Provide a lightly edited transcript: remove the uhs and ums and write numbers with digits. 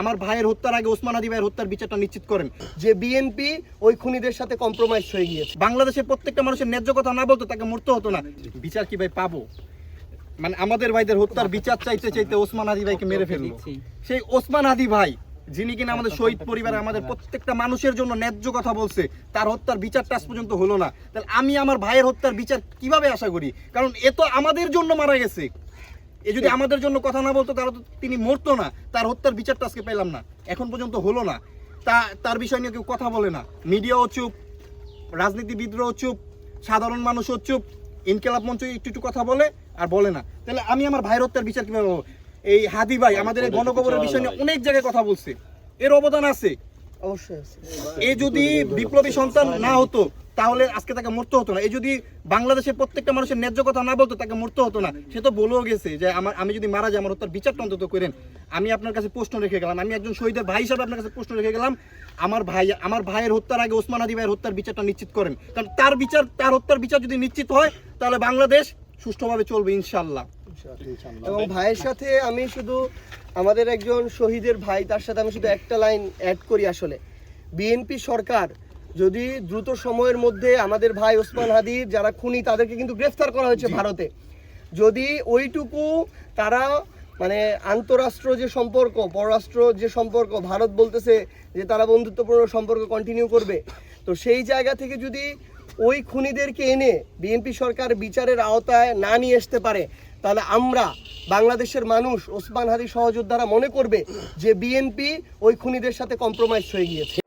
আমার ভাইয়ের হত্যার আগে ওসমান হাদি ভাইয়ের হত্যার বিচারটা নিশ্চিত করেন। যে বিএনপি ওই খুনিদের সাথে কম্প্রোমাইজ হয়ে গিয়েছে। বাংলাদেশের প্রত্যেকটা মানুষের ন্যায্য কথা না বলতো তাকে মরতে হতো না। বিচার কি ভাই পাবো? মানে আমাদের ভাইদের হত্যার বিচার চাইতে চাইতে ওসমান হাদি ভাইকে মেরে ফেললো। সেই ওসমান হাদি ভাই যিনি কিনা আমাদের শহীদ পরিবারে আমাদের প্রত্যেকটা মানুষের জন্য ন্যায্য কথা বলছে, তার হত্যার বিচারটা আজ পর্যন্ত হলো না। তাহলে আমি আমার ভাইয়ের হত্যার বিচার কিভাবে আশা করি? কারণ এ তো আমাদের জন্য মারা গেছে। এ যদি আমাদের জন্য কথা না বলতো তাহলে তো তিনি মরতো না। তার হত্যার বিচারটা আজকে পেলাম না, এখন পর্যন্ত হলো না। তার বিষয় নিয়ে কেউ কথা বলে না। মিডিয়াও চুপ, রাজনীতিবিদরাও চুপ, সাধারণ মানুষও চুপ, ইনকিলাব মঞ্চ একটু কথা বলে আর বলে না। তাহলে আমি আমার ভাইয়ের হত্যার বিচার কিভাবে পাবো? এই হাদি ভাই আমাদের এই গণকবরের বিষয় নিয়ে অনেক জায়গায় কথা বলছে, এর অবদান আছে অবশ্যই আছে। এ যদি বিপ্লবী সন্তান না হতো তাহলে আজকে তাকে মরতে হতো না। এই যদি বাংলাদেশের প্রত্যেকটা মানুষের ন্যায্য কথা না বলতো তাকে মরতে হতো না। সে তো বলেও গেছে যে আমি যদি মারা যাই আমার হত্যার বিচারটা অন্তত করেন। আমি আপনার কাছে প্রশ্ন রেখে গেলাম, আমি একজন শহীদের ভাই হিসাবে আপনার কাছে প্রশ্ন রেখে গেলাম, আমার ভাইয়ের হত্যার আগে ওসমান হাদি ভাইয়ের হত্যার বিচারটা নিশ্চিত করেন। কারণ তার হত্যার বিচার যদি নিশ্চিত হয় তাহলে বাংলাদেশ সুষ্ঠুভাবে চলবে ইনশাল্লাহ। এবং ভাইয়ের সাথে আমি শুধু আমাদের একজন শহীদের ভাই, তার সাথে আমি শুধু একটা লাইন অ্যাড করি। আসলে বিএনপি সরকার যদি দ্রুত সময়ের মধ্যে আমাদের ভাই ওসমান হাদির যারা খুনি তাদেরকে কিন্তু গ্রেফতার করা হয়েছে ভারতে, যদি ওইটুকু তারা মানে আন্তঃরাষ্ট্র যে সম্পর্ক, পররাষ্ট্র যে সম্পর্ক, ভারত বলতেছে যে তারা বন্ধুত্বপূর্ণ সম্পর্ক কন্টিনিউ করবে, তো সেই জায়গা থেকে যদি ওই খুনিদেরকে এনে বিএনপি সরকার বিচারের আওতায় না নিয়ে আসতে পারে, তাহলে আমরা বাংলাদেশের মানুষ ওসমান হাদি সহযোদ্ধারা মনে করবে যে বিএনপি ওই খুনিদের সাথে কম্প্রোমাইজ হয়ে গিয়েছে।